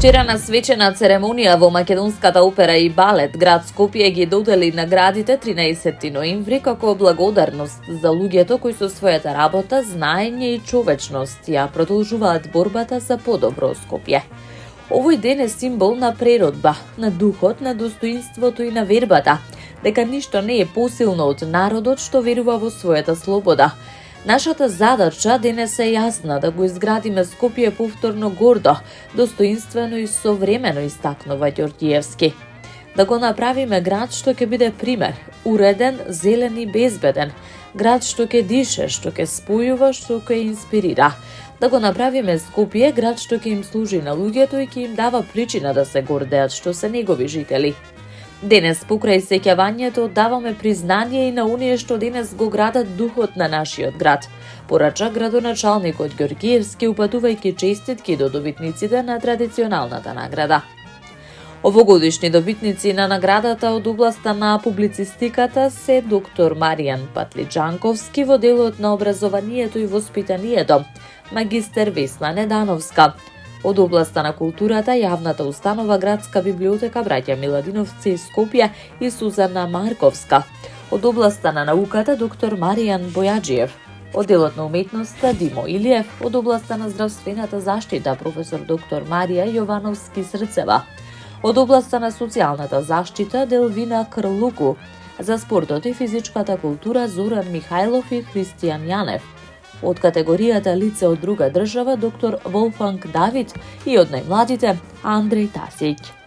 Вчера на свечена церемонија во Македонската опера и балет град Скопје ги додели наградите 13 ноември како благодарност за луѓето кои со својата работа, знаење и човечност ја продолжуваат борбата за подобро Скопје. Овој ден е символ на природба, на духот, на достоинството и на вербата, дека ништо не е посилно од народот што верува во својата слобода. Нашата задача денес е јасна, да го изградиме Скопје повторно гордо, достоинствено и современо, истакнува Ѓорѓиевски. Да го направиме град што ќе биде пример, уреден, зелен и безбеден, град што ќе дише, што ќе спојува, што ќе инспирира. Да го направиме Скопје град што ќе им служи на луѓето и ќе им дава причина да се гордеат што се негови жители. Денес, покрај сеќавањето, даваме признание и на оние што денес го градат духот на нашиот град, порача градоначалникот Ѓорѓиевски, упатувајќи честитки до добитниците на традиционалната награда. Овогодишни добитници на наградата од областа на публицистиката се доктор Маријан Патлиџанковски во делот на образованието и воспитанието, магистер Весна Недановска. Од областа на културата, јавната установа Градска библиотека браќа Миладиновци из Скопје и Сузана Марковска. Од областа на науката, доктор Маријан Бојаджиев. Од делот на уметноста, Димо Илиев. Од областа на здравствената заштита, професор доктор Марија Јовановски Срцева. Од областа на социјалната заштита, Делвина Крлуку. За спортот и физичката култура, Зоран Михајлов и Христијан Јанев. Од категоријата лице од друга држава, доктор Волфанг Давид, и од најмладите Андреј Тасиќ.